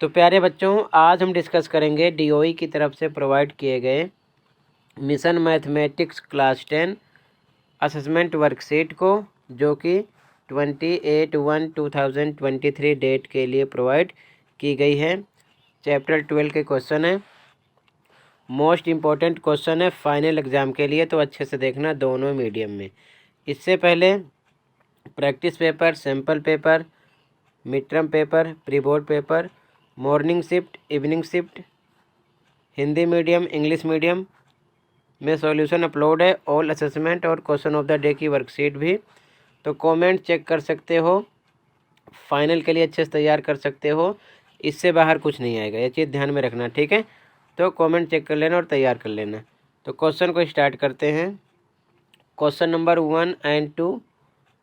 तो प्यारे बच्चों, आज हम डिस्कस करेंगे डीओई की तरफ से प्रोवाइड किए गए mission mathematics class 10 assessment worksheet को, जो कि 28/1/2023 डेट के लिए प्रोवाइड की गई है। चैप्टर 12 के क्वेश्चन है, मोस्ट इम्पॉर्टेंट क्वेश्चन है फाइनल एग्ज़ाम के लिए, तो अच्छे से देखना दोनों मीडियम में। इससे पहले practice paper, sample paper, mid term paper, pre board paper, morning shift, evening shift, Hindi medium, English medium में सॉल्यूशन अपलोड है। ऑल असेसमेंट और क्वेश्चन ऑफ द डे की वर्कशीट भी। तो कमेंट चेक कर सकते हो, फाइनल के लिए अच्छे से तैयार कर सकते हो, इससे बाहर कुछ नहीं आएगा, ये चीज़ ध्यान में रखना, ठीक है। तो कमेंट चेक कर लेना और तैयार कर लेना। तो क्वेश्चन को स्टार्ट करते हैं। क्वेश्चन नंबर 1 और 2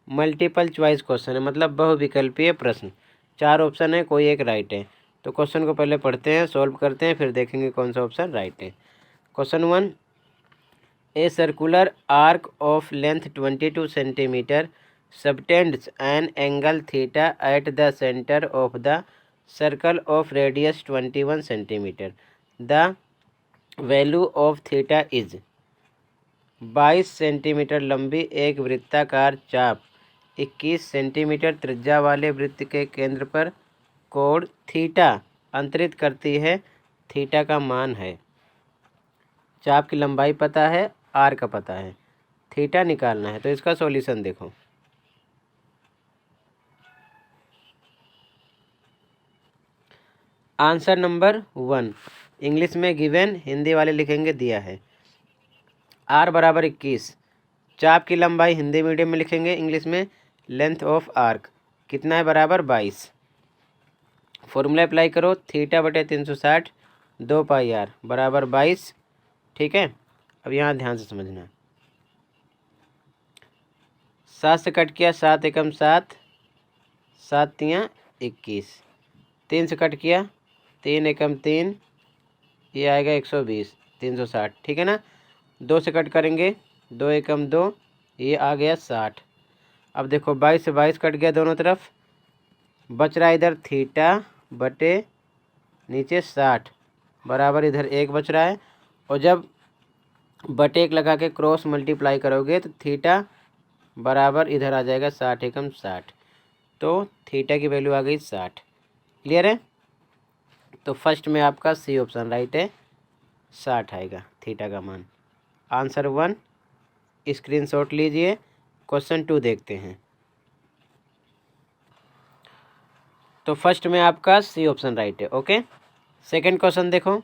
मल्टीपल चॉइस क्वेश्चन है, मतलब बहुविकल्पीय प्रश्न। 4 ऑप्शन है, कोई एक राइट है। तो क्वेश्चन को पहले पढ़ते हैं, सॉल्व करते हैं, फिर देखेंगे कौन सा ऑप्शन राइट है। Question 1, a circular arc of length 22 centimetre subtends an angle theta at the centre of the circle of radius 21 centimetre. The value of theta is 22 centimetre लंबी एक वृत्ताकार चाप 21 सेंटीमीटर त्रिज्या वाले वृत्त के केंद्र पर कोण थीटा अंतरित करती है। थीटा का मान है। चाप की लंबाई पता है, आर का पता है, थीटा निकालना है। तो इसका सॉल्यूशन देखो। आंसर नंबर 1 इंग्लिश में गिवन, हिंदी वाले लिखेंगे दिया है। आर बराबर 21, चाप की लंबाई हिंदी मीडियम में लिखेंगे, इंग्लिश में लेंथ ऑफ आर्क कितना है, बराबर 22। फॉर्मूला अप्लाई करो, थीटा बटे 360 2 पाई आर बराबर 22, ठीक है। अब यहाँ ध्यान से समझना। 7 से कट किया, 7 एकम 7, 7 तियाँ 21। 3 से कट किया, 3 एकम 3, ये आएगा 120, 360, ठीक है ना। 2 से कट करेंगे, 2 एकम 2, ये आ गया 60। अब देखो 22 से 22 कट गया दोनों तरफ, बच रहा इधर थीटा बटे नीचे 60 बराबर इधर 1 बच रहा है। और जब बटे 1 लगा के क्रॉस मल्टीप्लाई करोगे तो थीटा बराबर इधर आ जाएगा 60 एकम 60। तो थीटा की वैल्यू आ गई 60। क्लियर है। तो फर्स्ट में आपका सी ऑप्शन राइट है, 60 आएगा थीटा का मान। आंसर 1 स्क्रीनशॉट लीजिए। क्वेश्चन 2 देखते हैं। तो फर्स्ट में आपका सी ऑप्शन राइट है, ओके। सेकंड क्वेश्चन देखो।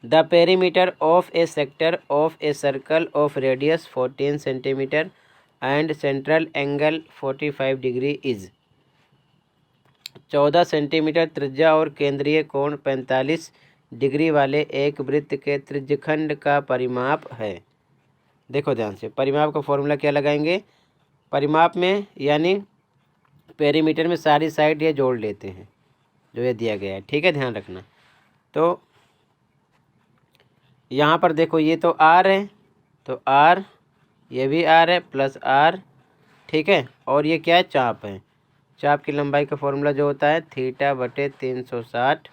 The perimeter of a sector of a circle of radius 14 centimetre and central angle 45 degree is 14 centimetre त्रिज्या और केंद्रीय कोण 45 डिग्री वाले एक वृत्त के त्रिज्यखंड का परिमाप है। देखो ध्यान से, परिमाप का फॉर्मूला क्या लगाएंगे। परिमाप में यानी पेरीमीटर में सारी साइड ये जोड़ लेते हैं जो ये दिया गया है, ठीक है, ध्यान रखना। तो यहाँ पर देखो ये तो आर है, तो आर, ये भी आर है प्लस आर, ठीक है। और ये क्या है, चाप है। चाप की लंबाई का फॉर्मूला जो होता है थीटा बटे 360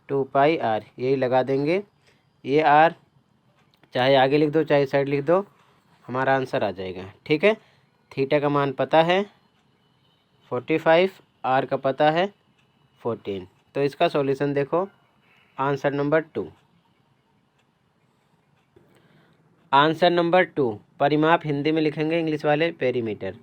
2 पाई आर, यही लगा देंगे। ये आर चाहे आगे लिख दो चाहे साइड लिख दो, हमारा आंसर आ जाएगा, ठीक है। थीटा का मान पता है 45, आर का पता है 14। तो इसका सॉल्यूशन देखो, आंसर नंबर 2। आंसर नंबर 2 परिमाप हिंदी में लिखेंगे, इंग्लिश वाले पेरीमीटर।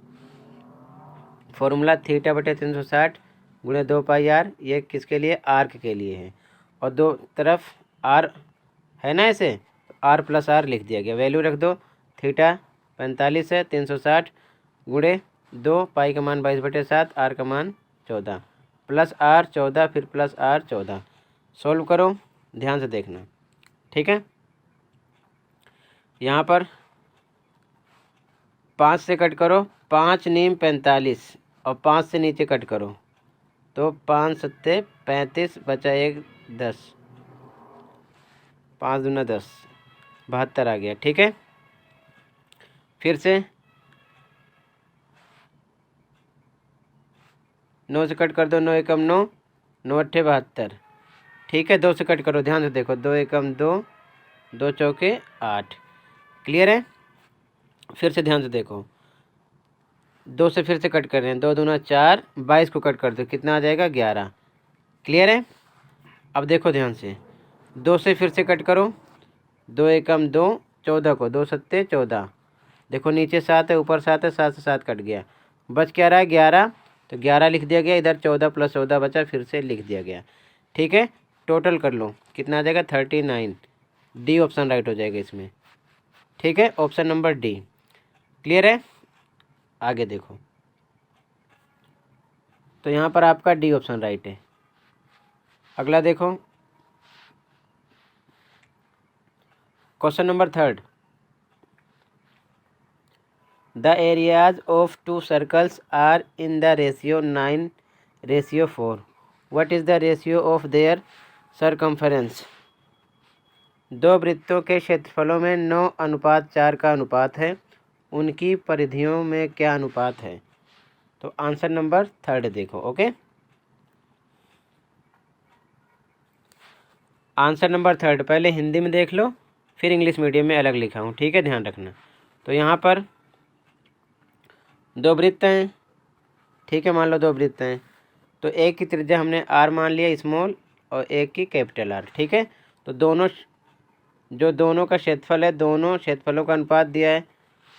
फॉर्मूला थीटा बटे 360 गुणे 2 पाई आर, ये किसके लिए, आर्क के लिए है। और दो तरफ आर है ना, ऐसे आर प्लस आर लिख दिया गया। वैल्यू रख दो, थीटा 45 है, 360 गुणे 2, पाई का मान 22/7, आर का मान 14, प्लस आर 14, फिर प्लस आर 14। सॉल्व करो, ध्यान से देखना, ठीक है। यहाँ पर 5 से कट करो, 5 नीम 45, और 5 से नीचे कट करो तो 5 सत्ते 35, बचा 1 10, 5 दूना 10, 72 आ गया, ठीक है। फिर से 9 से कट कर दो, 9 एकम 9, 9 अट्ठे 72। ठीक है, 2 से कट करो, ध्यान से देखो, 2 एकम 2, 2 चौके 8। क्लियर है। फिर से ध्यान से देखो, 2 से फिर से कट कर रहे हैं, 2 दूना 4, 22 को कट कर दो, कितना आ जाएगा 11। क्लियर है। अब देखो ध्यान से, 2 से फिर से कट करो, 2 एकम 2, 14 को 2 सत्ते 14। देखो नीचे 7 है, ऊपर 7 है, 7 से 7 कट गया, बच क्या रहा है 11। तो 11 लिख दिया गया, इधर 14 + 14 बचा, फिर से लिख दिया गया। ठीक है, टोटल कर लो, कितना आ जाएगा 39। डी ऑप्शन राइट हो जाएगा इसमें। ठीक है, ऑप्शन नंबर डी। क्लियर है। आगे देखो, तो यहाँ पर आपका डी ऑप्शन राइट है। अगला देखो, question number 3। The areas of 2 circles are in the ratio 9:4। What is the ratio of their circumference. 2 वृत्तों के क्षेत्रफलों में 9:4 का अनुपात है, उनकी परिधियों में क्या अनुपात है। तो आंसर नंबर 3 देखो। ओके, आंसर नंबर 3 पहले हिंदी में देख लो, फिर इंग्लिश मीडियम में अलग लिखा हूँ। ठीक है, ध्यान रखना। तो यहाँ पर 2 वृत्त हैं। ठीक है, मान लो 2 वृत्त हैं, तो एक की त्रिज्या हमने आर मान लिया स्मॉल, और एक की कैपिटल आर। ठीक है, तो दोनों का क्षेत्रफल है, दोनों क्षेत्रफलों का अनुपात दिया है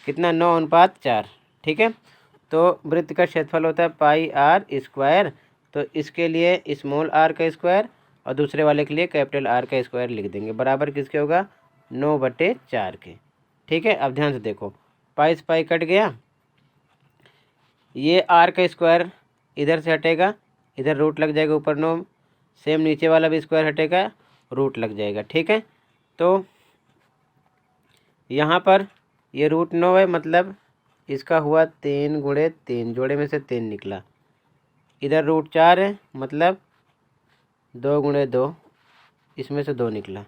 कितना, 9:4। ठीक है, तो वृत्त का क्षेत्रफल होता है पाई आर स्क्वायर, तो इसके लिए स्मॉल आर का स्क्वायर और दूसरे वाले के लिए कैपिटल आर का स्क्वायर लिख देंगे, बराबर किसके होगा 9/4 के। ठीक है, अब ध्यान से देखो, पाई से पाई कट गया, ये आर का स्क्वायर इधर से हटेगा, इधर रूट लग जाएगा ऊपर 9, सेम नीचे वाला भी स्क्वायर हटेगा, रूट लग जाएगा। ठीक है, तो यहाँ पर ये √9 है, मतलब इसका हुआ 3 × 3, जोड़े में से 3 निकला। इधर √4 है, मतलब 2 × 2, इसमें से 2 निकला,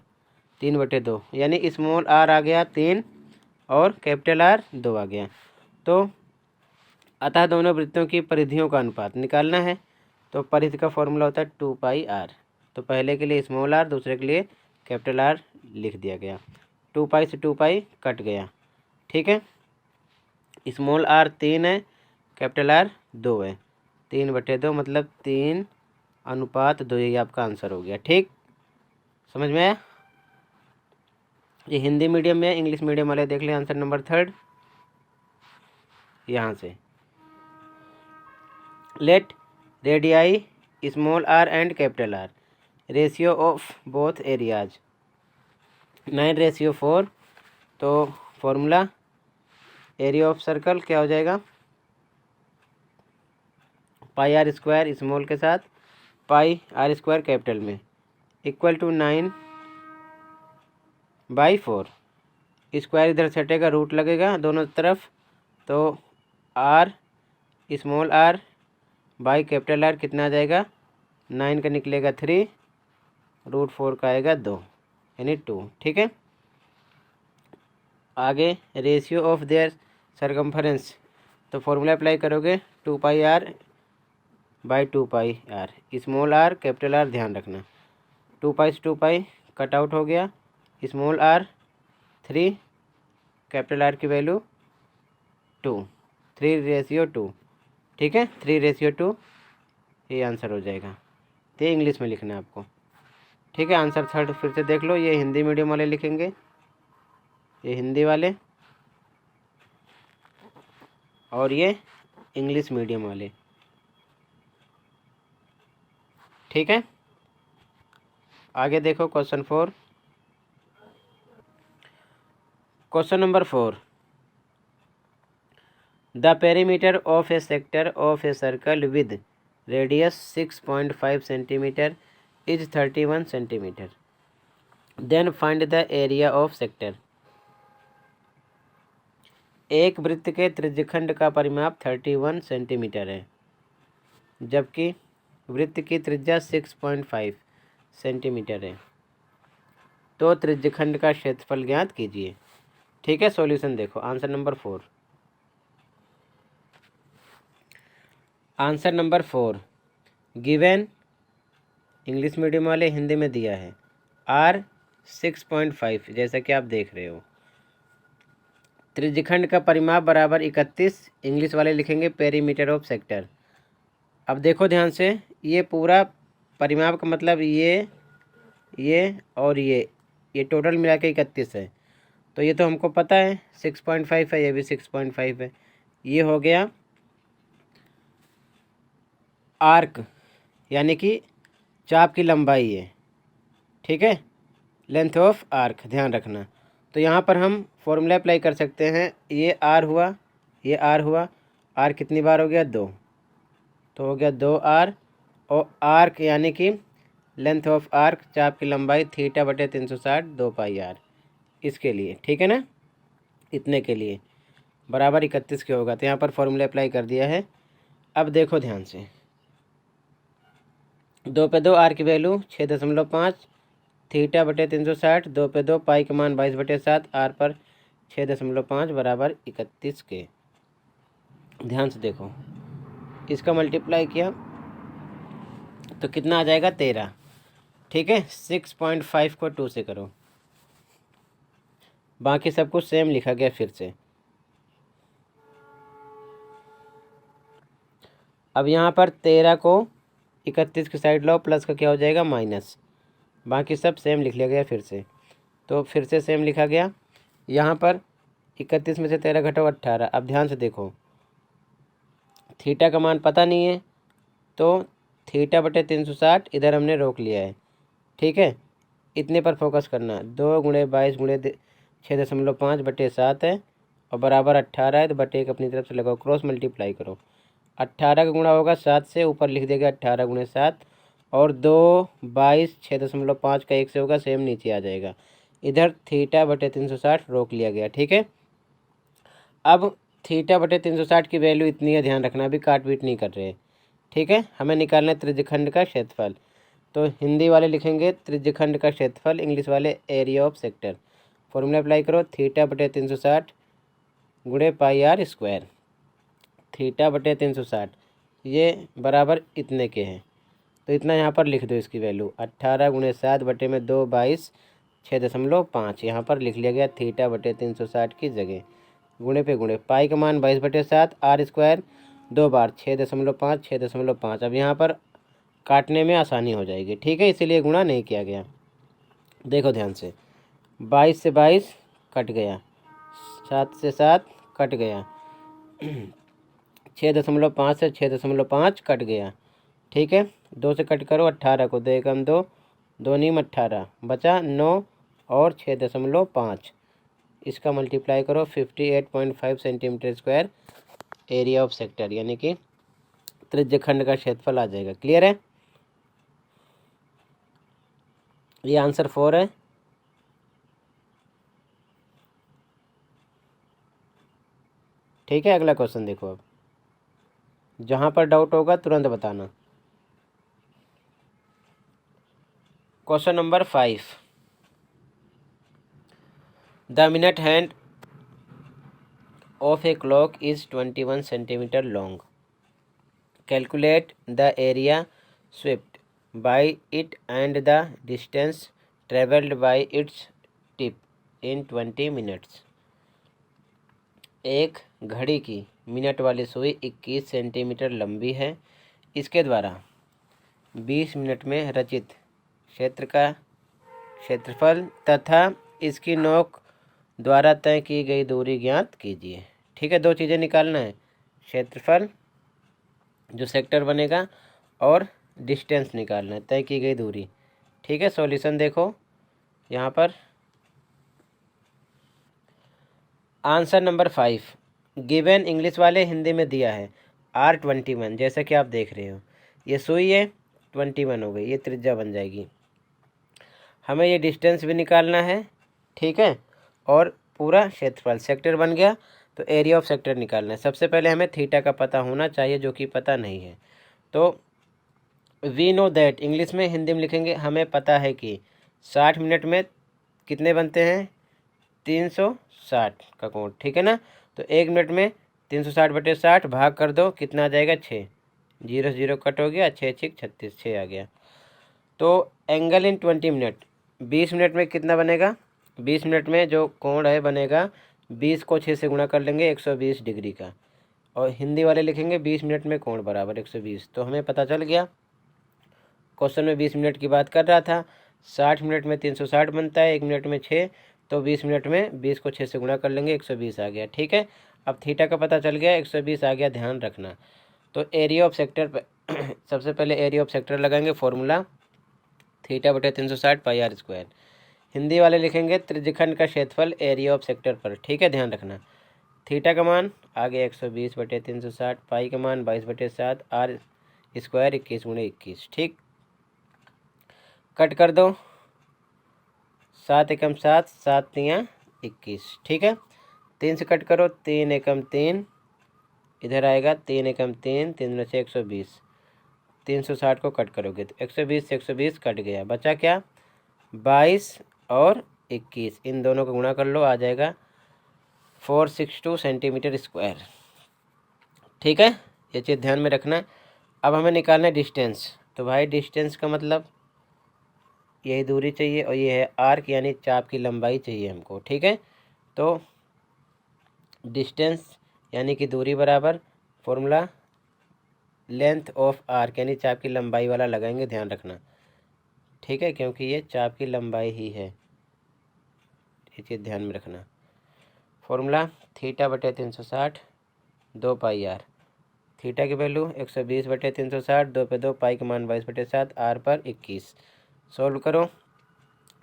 3/2, यानी स्मॉल आर आ गया 3 और कैपिटल आर 2 आ गया। तो अतः दोनों वृत्तों की परिधियों का अनुपात निकालना है। तो परिधि का फॉर्मूला होता है 2πr। तो पहले के लिए स्मॉल आर, दूसरे के लिए कैपिटल आर लिख दिया गया। 2π से 2π कट गया। ठीक है, स्मॉल आर 3 है, कैपिटल आर 2 है, 3/2, मतलब 3:2, ये आपका आंसर हो गया। ठीक, समझ में आया। ये हिंदी मीडियम में, इंग्लिश मीडियम वाले देख लें आंसर नंबर 3 यहाँ से। Let radii small R and capital R, ratio of both areas 9:4। तो फॉर्मूला एरिया ऑफ सर्कल क्या हो जाएगा, πr² स्मॉल के साथ πr² कैपिटल में, इक्वल टू 9/4। स्क्वायर इधर से हटेगा, रूट लगेगा दोनों तरफ, तो R small R by capital R कितना आ जाएगा, 9 का निकलेगा 3, √4 का आएगा 2, यानी 2। ठीक है, आगे रेशियो ऑफ देयर सरकमफरेंस, तो फॉर्मूला अप्लाई करोगे 2πr/2πr, small are capital R ध्यान रखना, 2π से 2π कट आउट हो गया, स्मॉल आर 3, कैपिटल आर की वैल्यू 2, 3:2। ठीक है, 3:2, ये आंसर हो जाएगा। तो इंग्लिश में लिखना है आपको। ठीक है, आंसर 3 फिर से देख लो, ये हिंदी मीडियम वाले लिखेंगे, ये हिंदी वाले, और ये इंग्लिश मीडियम वाले। ठीक है, आगे देखो question 4। Question number 4। The perimeter of a sector of a circle with radius 6.5 centimetre is 31 centimetre. Then find the area of sector. एक वृत्त के त्रिज्यखंड का परिमाप 31 सेंटीमीटर है, जबकि वृत्त की त्रिज्या 6.5 सेंटीमीटर है। तो त्रिज्यखंड का क्षेत्रफल ज्ञात कीजिए। ठीक है, सॉल्यूशन देखो, answer number 4। Answer number 4, given English medium वाले हिंदी में दिया है R 6.5, जैसा कि आप देख रहे हो। त्रिज्यखंड का परिमाप बराबर 31, इंग्लिश वाले लिखेंगे पेरीमीटर ऑफ सेक्टर। अब देखो ध्यान से, ये पूरा परिमाप का मतलब ये और ये टोटल मिला के 31 है। तो ये तो हमको पता है 6.5 है, ये भी 6.5 है। ये हो गया आर्क, यानी कि चाप की लंबाई है, ठीक है, लेंथ ऑफ आर्क, ध्यान रखना। तो यहाँ पर हम फॉर्मूला अप्लाई कर सकते हैं। ये आर हुआ, ये आर हुआ, आर कितनी बार हो गया 2, तो हो गया 2R, और आर्क यानी कि लेंथ ऑफ आर्क, चाप की लंबाई θ/360 2πr, इसके लिए, ठीक है ना, इतने के लिए बराबर 31 के होगा। तो यहाँ पर फॉर्मूला अप्लाई कर दिया है। अब देखो ध्यान से, 2 पे 2 आर की वैल्यू 6.5, θ/360, 2 पे 2 पाई का मान 22/7, आर पर 6.5 बराबर 31 के। ध्यान से देखो, इसका मल्टीप्लाई किया तो कितना आ जाएगा 13, ठीक है। 6.5 को 2 से करो, बाकी सब कुछ सेम लिखा गया फिर से। अब यहाँ पर 13 को 31 की साइड लो, प्लस का क्या हो जाएगा माइनस, बाकी सब सेम लिख लिया गया फिर से। तो फिर से सेम लिखा गया। यहाँ पर 31 में से 13 घटाओ 18। अब ध्यान से देखो, थीटा का मान पता नहीं है, तो θ/360 इधर हमने रोक लिया है, ठीक है। इतने पर फोकस करना, 2 × 22 × 6.5/7 है, और बराबर 18 है, तो बटे एक अपनी तरफ से लगाओ, क्रॉस मल्टीप्लाई करो। 18 का गुणा होगा 7 से, ऊपर लिख देगा 18 × 7, और 2 22 6.5 का 1 से होगा, सेम नीचे आ जाएगा। इधर θ/360 रोक लिया गया, ठीक है। अब θ/360 की वैल्यू इतनी है, ध्यान रखना, अभी काट पीट नहीं कर रहे, ठीक है। हमें निकालना है त्रिज्यखंड का क्षेत्रफल। तो हिंदी वाले लिखेंगे त्रिज्यखंड का क्षेत्रफल, इंग्लिश वाले area of sector. Formula apply करो, θ/360 × πr², θ/360 ये बराबर इतने के हैं। तो इतना यहाँ पर लिख दो, इसकी वैल्यू 18 × 7 बटे में 2 22 6.5 यहाँ पर लिख लिया गया θ/360 की जगह। गुणे पे गुणे, पाई का मान 22/7, r² 2 बार 6.5 6.5। अब यहाँ पर काटने में आसानी हो जाएगी, ठीक है, इसीलिए गुणा नहीं किया गया। देखो ध्यान से, 22 से 22 कट गया, 7 से 7 कट गया, 6.5 से 6.5 कट गया, ठीक है। 2 से कट करो, 18 को 2 एकम 2, 2 नीम 18, बचा 9 और 6.5। इसका मल्टीप्लाई करो, 58.5 सेंटीमीटर² एरिया ऑफ सेक्टर, यानी कि त्रिज्यखंड का क्षेत्रफल आ जाएगा। क्लियर है, ये आंसर 4 है। ठीक है, अगला क्वेश्चन देखो। अब जहाँ पर डाउट होगा तुरंत बताना। Question number 5, the minute hand of a clock is 21 centimeter long. Calculate the area swept by it and the distance traveled by its tip in 20 minutes. एक घड़ी की मिनट वाली सुई 21 सेंटीमीटर लंबी है। इसके द्वारा 20 मिनट में रचित क्षेत्र का क्षेत्रफल तथा इसकी नोक द्वारा तय की गई दूरी ज्ञात कीजिए। ठीक है, 2 चीज़ें निकालना है, क्षेत्रफल जो सेक्टर बनेगा और डिस्टेंस निकालना है, तय की गई दूरी। ठीक है, सॉल्यूशन देखो यहाँ पर। आंसर नंबर 5 गिवन, इंग्लिश वाले हिंदी में दिया है R21, जैसा कि आप देख रहे हो। ये सुई है, 21 हो गई, ये त्रिज्या बन जाएगी। हमें ये डिस्टेंस भी निकालना है, ठीक है, और पूरा क्षेत्रफल सेक्टर बन गया, तो एरिया ऑफ सेक्टर निकालना है। सबसे पहले हमें थीटा का पता होना चाहिए, जो कि पता नहीं है। तो वी नो दैट, इंग्लिश में हिंदी में लिखेंगे, हमें पता है कि 60 मिनट में कितने बनते हैं, 360 का कोण, ठीक है ना। तो 1 मिनट में 360/60 भाग कर दो, कितना आ जाएगा 6, 0 0 कट हो गया, 6 6 36, 6 आ गया। तो एंगल इन 20 मिनट, 20 मिनट में कितना बनेगा, 20 मिनट में जो कोण है बनेगा 20 को 6 से गुणा कर लेंगे 120 डिग्री का, और हिंदी वाले लिखेंगे 20 मिनट में कोण बराबर 120। तो हमें पता चल गया, क्वेश्चन में 20 मिनट की बात कर रहा था, 60 मिनट में 360 बनता है, 1 मिनट में 6, तो 20 मिनट में 20 को 6 से गुणा कर लेंगे 120 आ गया। ठीक है, अब थीटा का पता चल गया, 120 आ गया, ध्यान रखना। तो एरिया ऑफ सेक्टर सबसे पहले एरिया ऑफ सेक्टर लगाएंगे, फॉर्मूला थीटा बटे 360 पाई आर स्क्वायर। हिंदी वाले लिखेंगे त्रिज्यखंड का क्षेत्रफल एरिया ऑफ सेक्टर पर। ठीक है, ध्यान रखना। थीटा का मान आ गया 120 बटे 360, पाई का मान 22 बटे 7, आर स्क्वायर 21 गुणे 21। ठीक, कट कर दो, 7 एकम 7, 7 तियाँ 21। ठीक है, 3 से कट करो, 3 एकम 3, इधर आएगा 3 एकम 3, 3 में से 120, 360 को कट करोगे तो 120 से 120 कट गया, बचा क्या 22 और 21, इन दोनों को गुणा कर लो, आ जाएगा 462 सेंटीमीटर स्क्वायर। ठीक है, ये चीज़ ध्यान में रखना। अब हमें निकालना है डिस्टेंस, तो भाई डिस्टेंस का मतलब यही दूरी चाहिए, और ये है आर्क यानी चाप की लंबाई चाहिए हमको। ठीक है, तो डिस्टेंस यानी कि दूरी बराबर फॉर्मूला लेंथ ऑफ आर्क यानी चाप की लंबाई वाला लगाएंगे, ध्यान रखना। ठीक है, क्योंकि ये चाप की लंबाई ही है, ये चीज़ ध्यान में रखना। फॉर्मूला थीटा बटे 360 2 पाई आर, थीटा की वैल्यू 120 बटे 360, 2 पे 2, पाई का मान 22 बटे 7, आर पर 21। सॉल्व करो,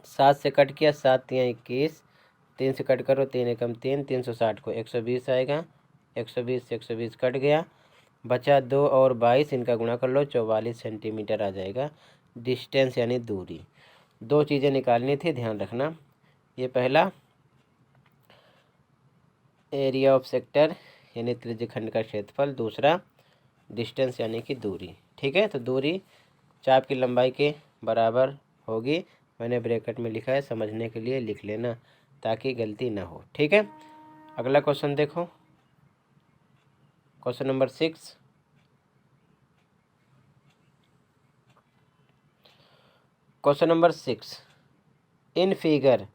7 से कट किया, 7 तियाँ 21, 3 से कट करो, 3 एकम 3, 360 को 120 आएगा, 120 से 120 कट गया, बचा 2 और 22, इनका गुणा कर लो, 44 सेंटीमीटर आ जाएगा डिस्टेंस यानी दूरी। दो चीज़ें निकालनी थी, ध्यान रखना। ये पहला एरिया ऑफ सेक्टर यानी त्रिज्यखंड का क्षेत्रफल, दूसरा डिस्टेंस यानी कि दूरी। ठीक है, तो दूरी चाप की लंबाई के बराबर होगी, मैंने ब्रैकेट में लिखा है, समझने के लिए लिख लेना ताकि गलती ना हो। ठीक है, अगला क्वेश्चन देखो, question number 6। Question number 6, in figure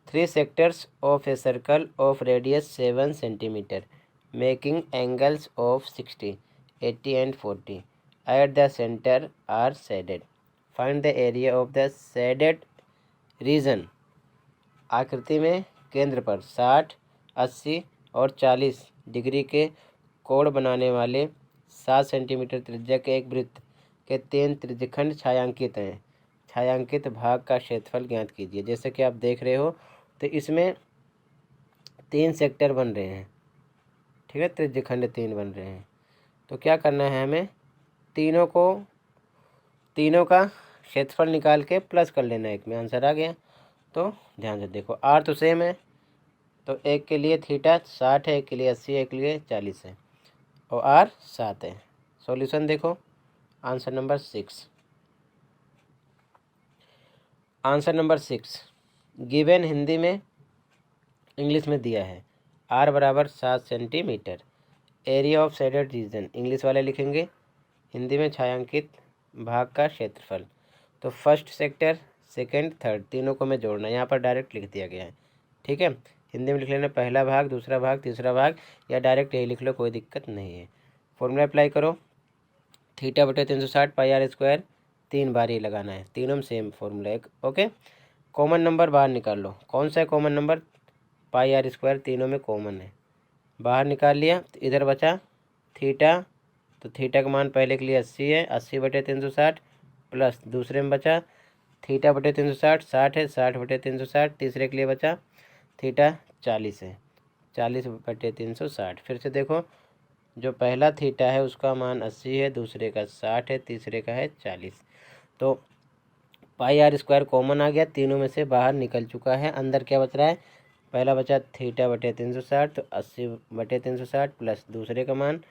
3 sectors of a circle of radius 7 centimeter making angles of 60, 80 and 40 at the center are shaded. Find the area of the shaded region. आकृति में केंद्र पर 60, 80 और 40 डिग्री के कोण बनाने वाले 7 सेंटीमीटर त्रिज्या के एक वृत्त के 3 त्रिज्यखंड छायांकित हैं। छायांकित भाग का क्षेत्रफल ज्ञात कीजिए। जैसे कि आप देख रहे हो, तो इसमें 3 सेक्टर बन रहे हैं। ठीक है, त्रिज्यखंड 3 बन रहे हैं। तो क्या करना है हमें, तीनों का क्षेत्रफल निकाल के प्लस कर लेना, एक में आंसर आ गया। तो ध्यान से देखो, आर तो सेम है, तो एक के लिए थीटा 60 है, एक के लिए 80 है, एक के लिए 40 है, और आर 7 है। सॉल्यूशन देखो, answer number 6। Answer number 6 given Hindi में, इंग्लिश में दिया है, आर बराबर 7 centimetre. Area of shaded region English वाले लिखेंगे, हिंदी में छायांकित भाग का क्षेत्रफल। तो फर्स्ट सेक्टर, सेकंड, थर्ड, तीनों को मैं जोड़ना, यहाँ पर डायरेक्ट लिख दिया गया है। ठीक है, हिंदी में लिख लेना पहला भाग, दूसरा भाग, तीसरा भाग, या डायरेक्ट यही लिख लो, कोई दिक्कत नहीं है। फॉर्मूला अप्लाई करो, थीटा बटे 360 पाई आर स्क्वायर, 3 बार ही लगाना है, तीनों में सेम फॉर्मूला है। ओके, कॉमन नंबर बाहर निकाल लो, कौन सा है common number, pi R square, तीनों में कॉमन है, बाहर निकाल लिया। तो इधर बचा थीटा, तो थीटा का मान पहले के लिए 80 है, 80 बटे 360, प्लस दूसरे में बचा थीटा बटे 360, 60 है, 60 बटे 360, तीसरे के लिए बचा थीटा 40 है, 40 बटे 360। फिर से देखो, जो पहला थीटा है उसका मान 80 है, दूसरे का 60 है, तीसरे का है 40। तो पाई आर स्क्वायर कॉमन आ गया, तीनों में से बाहर निकल चुका है। अंदर क्या बच रहा है, पहला बचा थीटा बटे 360, तो 80 बटे 360 प्लस दूसरे का मान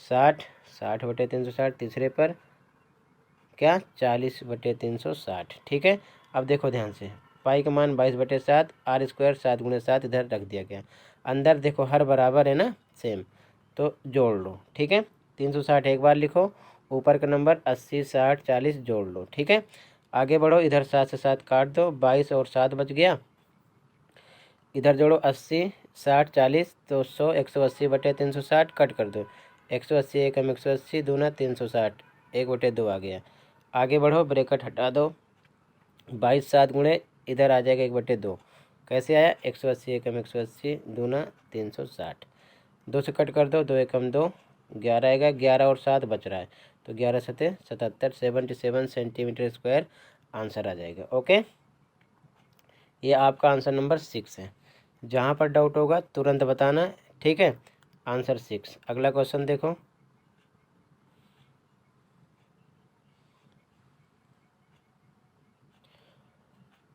60, 60 बटे 360, तीसरे पर क्या 40 बटे 360। ठीक है, अब देखो ध्यान से, पाई का मान 22 बटे 7, आर स्क्वायर 7 गुणे 7 इधर रख दिया गया, अंदर देखो हर बराबर है ना, सेम, तो जोड़ लो। ठीक है, 360 एक बार लिखो, ऊपर का नंबर 80, 60, 40 जोड़ लो। ठीक है, आगे बढ़ो, इधर 7 से 7 काट दो, 22 और 7 बच गया। इधर जोड़ो 80, 60, 40 तो 100, 180 बटे 360 कट कर दो। 180 एकम 180 दूना 360, 1/2 आ गया। आगे बढ़ो, ब्रैकेट हटा दो, 22 7 गुणे इधर आ जाएगा 1/2। कैसे आया? 180 एकम 180 दूना 360, 2 से कट कर दो, 2 एकम 2, 11 आएगा। 11 और 7 बच रहा है, तो 11 सते 77, 77 सेंटीमीटर स्क्वायर आंसर आ जाएगा। ओके, ये आपका आंसर नंबर 6 है। जहाँ पर डाउट होगा तुरंत बताना। ठीक है, आंसर 6। अगला क्वेश्चन देखो,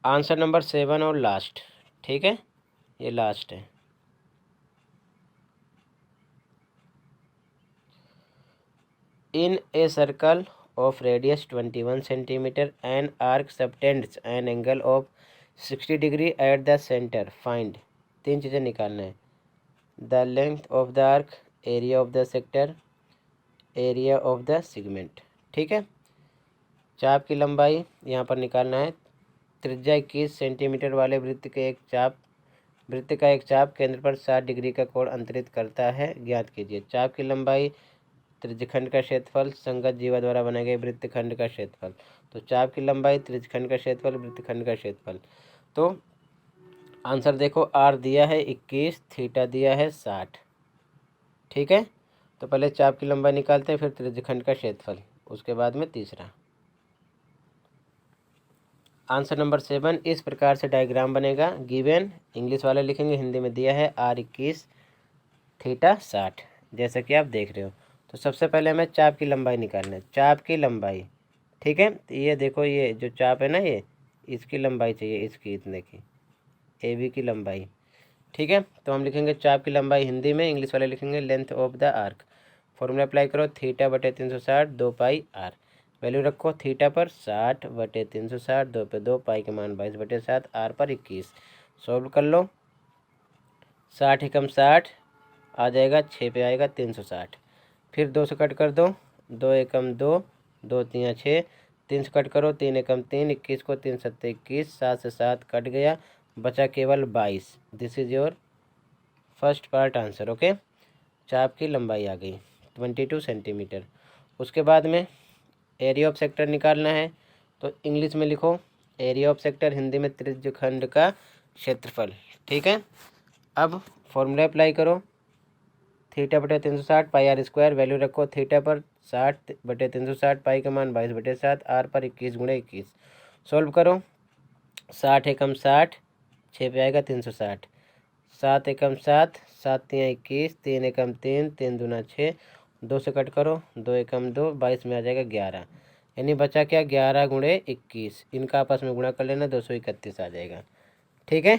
आंसर नंबर 7 और लास्ट। ठीक है, ये लास्ट है। इन a circle of radius 21 centimeter, an arc subtends an angle of 60 degree at the center. Find, 3 चीज़ें निकालना है। The length of the arc, area of the sector, area of the segment. ठीक है, चाप की लंबाई यहाँ पर निकालना है। त्रिज्या 21 सेंटीमीटर वाले वृत्त का एक चाप केंद्र पर 60 डिग्री का कोण अंतरित करता है, ज्ञात कीजिए। चाप की लंबाई, त्रिज्यखंड का क्षेत्रफल, संगत जीवा द्वारा बनाए गए वृत्तखंड का क्षेत्रफल। तो चाप की लंबाई, त्रिज्यखंड का क्षेत्रफल, वृत्तखंड का क्षेत्रफल। तो आंसर देखो, आर दिया है 21, थीटा दिया है 60। ठीक है, तो पहले चाप की लंबाई निकालते हैं, फिर त्रिज्यखंड का क्षेत्रफल, उसके बाद में तीसरा। आंसर नंबर 7 इस प्रकार से डायग्राम बनेगा। गिवन, इंग्लिश वाले लिखेंगे, हिंदी में दिया है आर 21, थीटा 60, जैसा कि आप देख रहे हो। तो सबसे पहले हमें चाप की लंबाई निकालना है। चाप की लंबाई, ठीक है, तो ये देखो, ये जो चाप है ना, ये इसकी लंबाई चाहिए, इसकी इतने की, ए बी की लंबाई। ठीक है, तो हम लिखेंगे चाप की लंबाई हिंदी में, इंग्लिश वाले लिखेंगे length of the arc. Formula apply करो, थीटा बटे 360 2 पाई आर। वैल्यू रखो थीटा पर 60 बटे 360, 2 पे 2, पाई के मान 22 बटे 7, आर पर 21। सॉल्व कर लो, 60 एकम 60 आ जाएगा, 6 पे आएगा 360। फिर 2 से कट कर दो, 2 एकम 2, 2 3 6, 3 से कट करो, 3 एकम 3, 21 को 3 7 21, 7 से 7 कट गया, बचा केवल 22। This is your first part answer. Okay, चाप की लंबाई आ गई 22 सेंटीमीटर। उसके बाद में एरिया ऑफ सेक्टर निकालना है, तो इंग्लिश में लिखो एरिया ऑफ सेक्टर, हिंदी में त्रिज्यखंड का क्षेत्रफल। ठीक है, अब फॉर्मूला अप्लाई करो, थीटा बटे 360 पाई आर स्क्वायर। वैल्यू रखो थीटा पर 60 बटे 360, पाई का मान 22 बटे 7, आर पर 21 गुणे 21। सॉल्व करो, 60 एकम 60, 6 पे आएगा 360, 7 एकम 7, 7 3 21, 3 एकम 3, 3 दूना 6, 2 से कट करो, 2 एकम 2, 22 में आ जाएगा 11। यानी बचा क्या, 11 गुणे 21, इनका आपस में गुणा कर लेना, 231 आ जाएगा। ठीक है,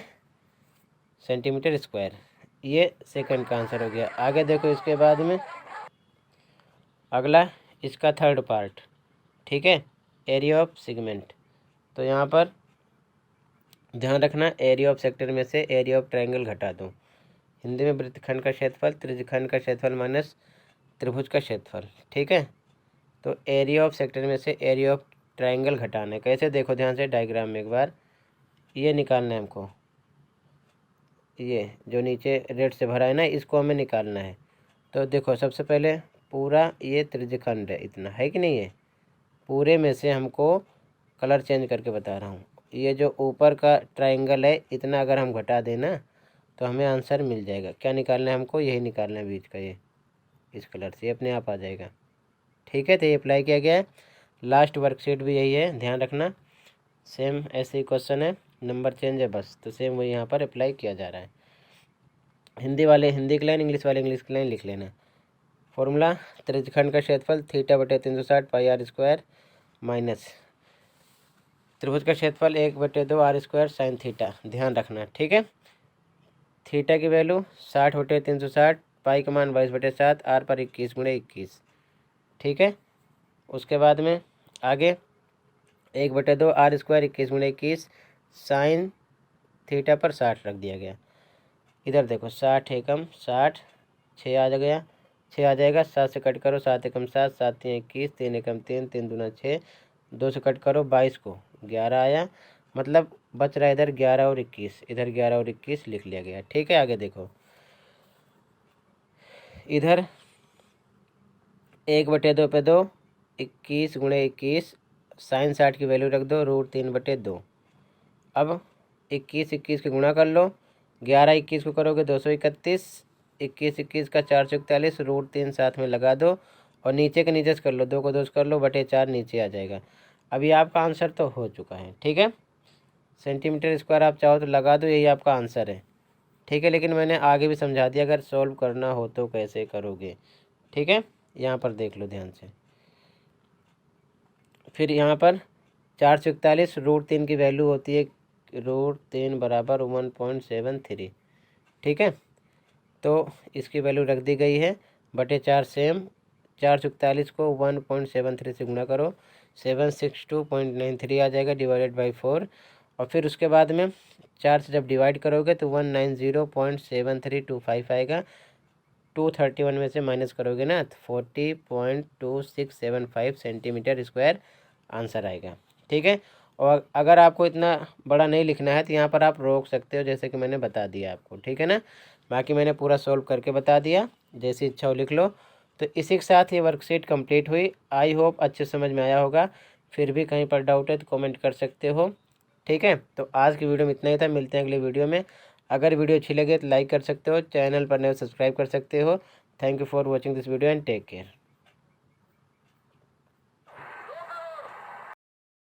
सेंटीमीटर स्क्वायर। ये सेकंड का आंसर हो गया। आगे देखो, इसके बाद में अगला इसका थर्ड पार्ट। ठीक है, एरिया ऑफ सेगमेंट। तो यहाँ पर ध्यान रखना, एरिया ऑफ सेक्टर में से एरिया ऑफ ट्रायंगल घटा दो। हिंदी में वृत्तखंड का क्षेत्रफल, त्रिज्यखंड का क्षेत्रफल माइनस त्रिभुज का क्षेत्रफल। ठीक है, तो एरिया ऑफ सेक्टर में से एरिया ऑफ ट्रायंगल घटाना है। कैसे, देखो ध्यान से डायग्राम में एक बार, ये निकालना है हमको, ये जो नीचे रेड से भरा है ना, इसको हमें निकालना है। तो देखो, सबसे पहले पूरा ये त्रिज्यखंड है, इतना है कि नहीं है, पूरे में से हमको कलर चेंज करके बता रहा हूँ, ये जो ऊपर का ट्रायंगल है, इतना अगर हम घटा देना तो हमें आंसर मिल जाएगा। क्या निकालना है हमको, यही निकालना है बीच का, ये इस कलर से, ये अपने आप आ जाएगा। ठीक है, तो ये अप्लाई किया गया है। लास्ट वर्कशीट भी यही है, ध्यान रखना, सेम ऐसे ही क्वेश्चन है, नंबर चेंज है बस, तो सेम वही यहाँ पर अप्लाई किया जा रहा है। हिंदी वाले हिंदी की लाइन, इंग्लिश वाले इंग्लिश की लाइन लिख लेना। फॉर्मूला, त्रिज्यखंड का क्षेत्रफल थीटा बटे 360 पाई आर स्क्वायर माइनस त्रिभुज का क्षेत्रफल 1/2 आर स्क्वायर साइन थीटा। ध्यान रखना, ठीक है। थीटा की वैल्यू 60 बटे 360, पाई का मान 22 बटे 7, आर पर 21 गुणे 21। ठीक है, उसके बाद में आगे 1/2 आर स्क्वायर 21 गुणे 21 साइन थीटा पर 60 रख दिया गया। इधर देखो, 60 एकम 60, 6 आ गया, 6 आ जाएगा। 7 से कट करो, 7 एकम 7, 7 3 21, 3 एकम 3, 3 दूना 6, 2 से कट करो 22 को 11 आया। मतलब बच रहा है इधर 11 और 21, इधर 11 और 21 लिख लिया गया। ठीक है, आगे देखो इधर 1/2 पे 2, 21 गुणे 21, साइन 60 की वैल्यू रख दो, √3/2। अब 21 के गुणा कर लो, 11 21 को करोगे 231, 21 का 441, √3 साथ में लगा दो और नीचे के नीचे से कर लो, 2 को 2 से कर लो, बटे 4 नीचे आ जाएगा। अभी आपका आंसर तो हो चुका है। ठीक है, सेंटीमीटर स्क्वायर आप चाहो तो लगा दो, यही आपका आंसर है। ठीक है, लेकिन मैंने आगे भी समझा दिया, अगर सॉल्व करना हो तो कैसे करोगे। ठीक है, यहाँ पर देख लो ध्यान से। फिर यहाँ पर 441, √3 की वैल्यू होती है √3 बराबर 1.73। ठीक है, तो इसकी वैल्यू रख दी गई है, बटे 4 सेम। 441 को 1.73 से गुणा करो, 762.93 आ जाएगा, डिवाइडेड बाई 4। और फिर उसके बाद में 4 से जब डिवाइड करोगे तो 190.7325 आएगा। 231 में से माइनस करोगे ना तो 40.2675 सेंटीमीटर स्क्वायर आंसर आएगा। ठीक है, और अगर आपको इतना बड़ा नहीं लिखना है तो यहाँ पर आप रोक सकते हो, जैसे कि मैंने बता दिया आपको। ठीक है ना, बाकी मैंने पूरा सॉल्व करके बता दिया, जैसी इच्छा हो लिख लो। तो इसी के साथ ये वर्कशीट कंप्लीट हुई। आई होप अच्छे समझ में आया होगा। फिर भी कहीं पर डाउट है तो कमेंट कर सकते हो। ठीक है, तो आज की वीडियो में इतना ही था, मिलते हैं अगले वीडियो में। अगर वीडियो अच्छी लगे तो लाइक कर सकते हो, चैनल पर नए सब्सक्राइब कर सकते हो। Thank you for watching this video and take care.